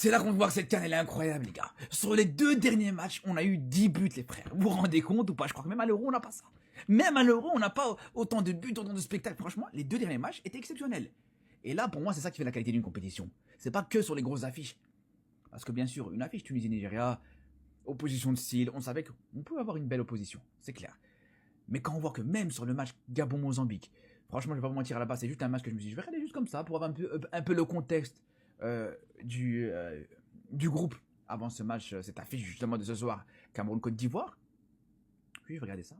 C'est là qu'on voit que cette CAN elle est incroyable les gars. Sur les 2 derniers matchs, on a eu 10 buts les frères. Vous vous rendez compte ou pas? Je crois que même à l'Euro on n'a pas ça. Même à l'Euro on n'a pas autant de buts, autant de spectacles. Franchement, les 2 derniers matchs étaient exceptionnels. Et là pour moi c'est ça qui fait la qualité d'une compétition. C'est pas que sur les grosses affiches. Parce que bien sûr, une affiche Tunisie-Nigeria, opposition de style, on savait qu'on pouvait avoir une belle opposition, c'est clair. Mais quand on voit que même sur le match Gabon-Mozambique, franchement je vais pas vous mentir à la base, c'est juste un match que je me suis dit, je vais regarder juste comme ça pour avoir un peu le contexte du groupe avant ce match, cette affiche justement de ce soir, Cameroun-Côte d'Ivoire. Puis je vais regarder ça.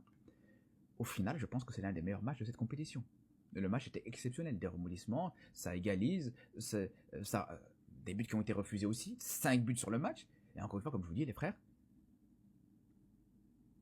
Au final, je pense que c'est l'un des meilleurs matchs de cette compétition. Le match était exceptionnel, des rebondissements, ça égalise, des buts qui ont été refusés aussi, 5 buts sur le match. Et encore une fois, comme je vous dis les frères,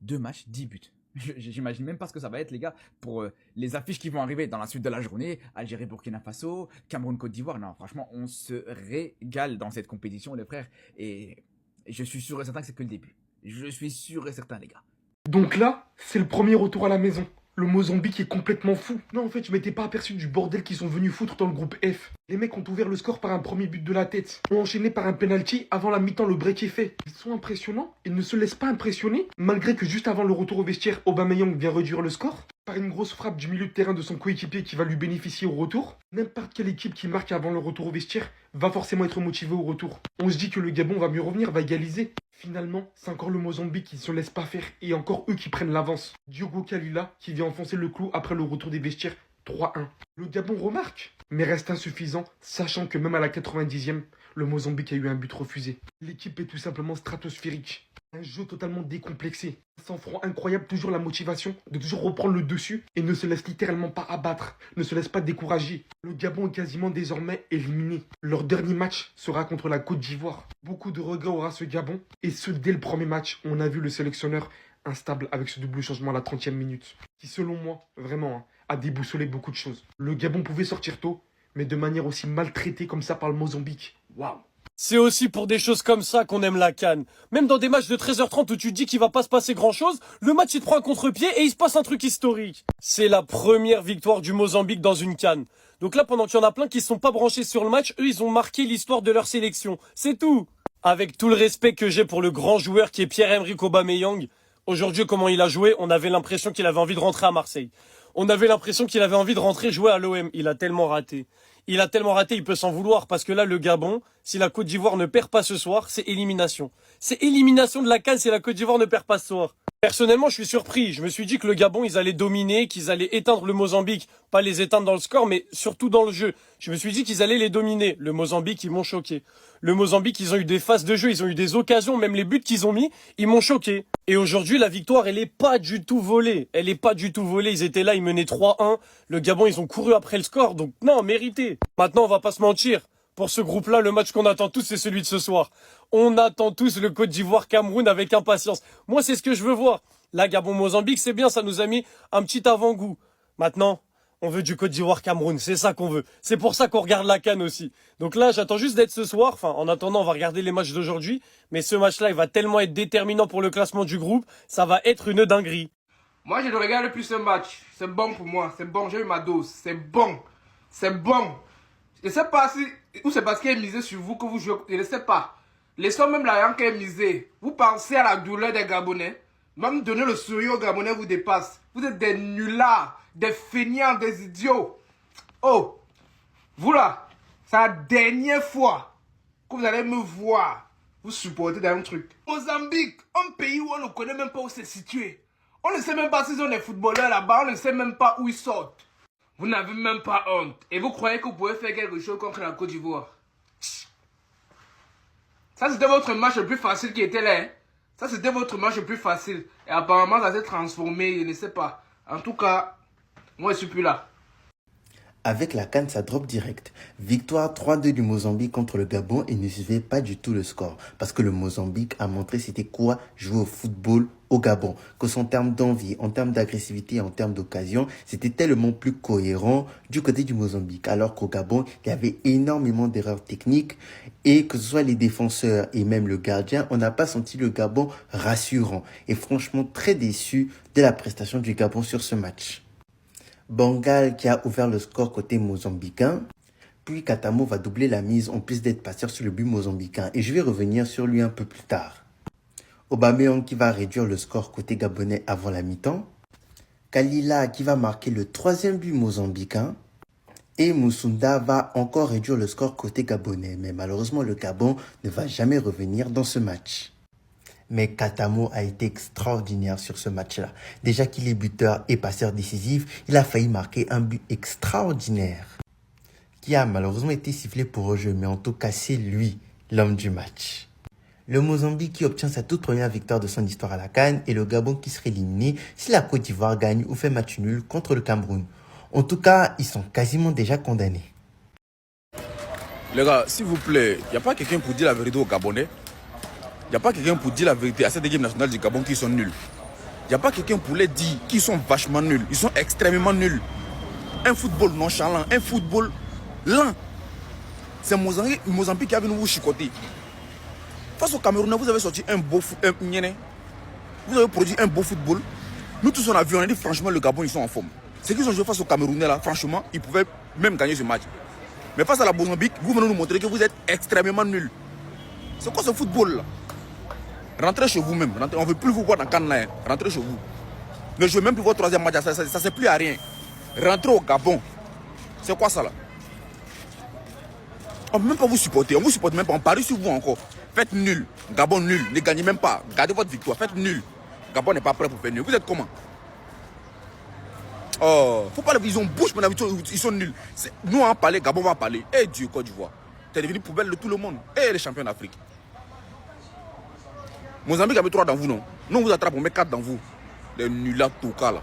2 matchs, 10 buts. J'imagine même pas ce que ça va être les gars pour les affiches qui vont arriver dans la suite de la journée. Algérie, Burkina Faso, Cameroun, Côte d'Ivoire. Non franchement on se régale dans cette compétition les frères. Et je suis sûr et certain que c'est que le début. Je suis sûr et certain les gars. Donc là, c'est le premier retour à la maison. Le Mozambique est complètement fou. Non, en fait, je m'étais pas aperçu du bordel qu'ils sont venus foutre dans le groupe F. Les mecs ont ouvert le score par un premier but de la tête. Ont enchaîné par un penalty avant la mi-temps, le break est fait. Ils sont impressionnants. Ils ne se laissent pas impressionner. Malgré que juste avant le retour au vestiaire, Aubameyang vient réduire le score. Par une grosse frappe du milieu de terrain de son coéquipier qui va lui bénéficier au retour. N'importe quelle équipe qui marque avant le retour au vestiaire va forcément être motivée au retour. On se dit que le Gabon va mieux revenir, va égaliser. Finalement, c'est encore le Mozambique qui ne se laisse pas faire et encore eux qui prennent l'avance. Diogo Kalila qui vient enfoncer le clou après le retour des vestiaires 3-1. Le Gabon remarque, mais reste insuffisant, sachant que même à la 90e, le Mozambique a eu un but refusé. L'équipe est tout simplement stratosphérique. Un jeu totalement décomplexé. Un sang-froid incroyable, toujours la motivation de toujours reprendre le dessus et ne se laisse littéralement pas abattre, ne se laisse pas décourager. Le Gabon est quasiment désormais éliminé. Leur dernier match sera contre la Côte d'Ivoire. Beaucoup de regrets aura ce Gabon et ce dès le premier match. On a vu le sélectionneur instable avec ce double changement à la 30e minute. Qui selon moi, vraiment, a déboussolé beaucoup de choses. Le Gabon pouvait sortir tôt, mais de manière aussi maltraitée comme ça par le Mozambique. Waouh! C'est aussi pour des choses comme ça qu'on aime la CAN. Même dans des matchs de 13h30 où tu te dis qu'il va pas se passer grand chose, le match il te prend un contre-pied et il se passe un truc historique. C'est la première victoire du Mozambique dans une CAN. Donc là, pendant qu'il y en a plein qui sont pas branchés sur le match, eux ils ont marqué l'histoire de leur sélection. C'est tout. Avec tout le respect que j'ai pour le grand joueur qui est Pierre-Emerick Aubameyang, aujourd'hui comment il a joué, on avait l'impression qu'il avait envie de rentrer à Marseille. On avait l'impression qu'il avait envie de rentrer jouer à l'OM. Il a tellement raté. Il a tellement raté, il peut s'en vouloir parce que là, le Gabon, si la Côte d'Ivoire ne perd pas ce soir, c'est élimination. C'est élimination de la CAN si la Côte d'Ivoire ne perd pas ce soir. Personnellement, je suis surpris. Je me suis dit que le Gabon, ils allaient dominer, qu'ils allaient éteindre le Mozambique. Pas les éteindre dans le score, mais surtout dans le jeu. Je me suis dit qu'ils allaient les dominer. Le Mozambique, ils m'ont choqué. Le Mozambique, ils ont eu des phases de jeu, ils ont eu des occasions, même les buts qu'ils ont mis, ils m'ont choqué. Et aujourd'hui, la victoire, elle est pas du tout volée. Elle est pas du tout volée. Ils étaient là, ils menaient 3-1. Le Gabon, ils ont couru après le score. Donc non, mérité. Maintenant, on va pas se mentir. Pour ce groupe-là, le match qu'on attend tous, c'est celui de ce soir. On attend tous le Côte d'Ivoire-Cameroun avec impatience. Moi, c'est ce que je veux voir. Là, Gabon-Mozambique, c'est bien, ça nous a mis un petit avant-goût. Maintenant, on veut du Côte d'Ivoire-Cameroun, c'est ça qu'on veut. C'est pour ça qu'on regarde la CAN aussi. Donc là, j'attends juste d'être ce soir. Enfin, en attendant, on va regarder les matchs d'aujourd'hui. Mais ce match-là, il va tellement être déterminant pour le classement du groupe. Ça va être une dinguerie. Moi, je ne regarde plus ce match. C'est bon pour moi. C'est bon, j'ai eu ma dose. C'est bon. C'est bon. Je ne sais pas si... Ou c'est parce qu'il est misé sur vous que vous jouez. Je ne sais pas. Les sommes même l'argent qui est misé. Vous pensez à la douleur des Gabonais. Même donner le sourire aux Gabonais vous dépasse. Vous êtes des nullards, des feignants, des idiots. Oh, vous là, c'est la dernière fois que vous allez me voir vous supporter dans un truc. Mozambique, un pays où on ne connaît même pas où c'est situé. On ne sait même pas s'ils ont des footballeurs là-bas, on ne sait même pas où ils sortent. Vous n'avez même pas honte. Et vous croyez que vous pouvez faire quelque chose contre la Côte d'Ivoire? Ça, c'était votre match le plus facile qui était là. Hein? Ça, c'était votre match le plus facile. Et apparemment, ça s'est transformé, je ne sais pas. En tout cas, moi, je suis plus là. Avec la CAN, ça drop direct. Victoire 3-2 du Mozambique contre le Gabon et ne suivait pas du tout le score. Parce que le Mozambique a montré c'était quoi jouer au football au Gabon. Que son terme d'envie, en termes d'agressivité, en termes d'occasion, c'était tellement plus cohérent du côté du Mozambique. Alors qu'au Gabon, il y avait énormément d'erreurs techniques et que ce soit les défenseurs et même le gardien, on n'a pas senti le Gabon rassurant. Et franchement, très déçu de la prestation du Gabon sur ce match. Bangal qui a ouvert le score côté mozambicain. Puis Katamo va doubler la mise en plus d'être passeur sur le but mozambicain et je vais revenir sur lui un peu plus tard. Aubameyang qui va réduire le score côté gabonais avant la mi-temps. Kalila qui va marquer le 3e but mozambicain. Et Moussunda va encore réduire le score côté gabonais. Mais malheureusement, le Gabon ne va jamais revenir dans ce match. Mais Katamo a été extraordinaire sur ce match-là. Déjà qu'il est buteur et passeur décisif, il a failli marquer un but extraordinaire. Qui a malheureusement été sifflé pour hors-jeu, mais en tout cas, c'est lui, l'homme du match. Le Mozambique qui obtient sa toute première victoire de son histoire à la CAN et le Gabon qui serait éliminé si la Côte d'Ivoire gagne ou fait match nul contre le Cameroun. En tout cas, ils sont quasiment déjà condamnés. Les gars, s'il vous plaît, il n'y a pas quelqu'un pour dire la vérité aux Gabonais. Il n'y a pas quelqu'un pour dire la vérité à cette équipe nationale du Gabon qui sont nuls. Il n'y a pas quelqu'un pour les dire qu'ils sont vachement nuls. Ils sont extrêmement nuls. Un football nonchalant, un football lent. C'est Mozambique qui a venu vous chicoter. Face au Cameroun, vous avez sorti un beau football. Vous avez produit un beau football. Nous tous on a vu, on a dit franchement le Gabon ils sont en forme. Ce qu'ils ont joué face au Camerounais là, franchement, ils pouvaient même gagner ce match. Mais face à la Mozambique, vous venez nous montrer que vous êtes extrêmement nuls. C'est quoi ce football là? Rentrez chez vous-même. On ne veut plus vous voir dans Cannes. Rentrez chez vous. Ne jouez même plus votre 3e match. Ça ne sert plus à rien. Rentrez au Gabon. C'est quoi ça là? On ne peut même pas vous supporter. On ne vous supporte même pas. On parie sur vous encore. Faites nul. Gabon nul. Ne gagnez même pas. Gardez votre victoire. Faites nul. Gabon n'est pas prêt pour faire nul. Vous êtes comment? Oh, faut pas ils ont bouche, mais ils sont nuls. Nous on va parler, Gabon va parler. Eh Dieu, Côte d'Ivoire. T'es devenu poubelle de tout le monde. Eh les champions d'Afrique. Mozambique a mis 3 dans vous, non? Nous on vous attrape, on met 4 dans vous. Les nuls là, tout cas là.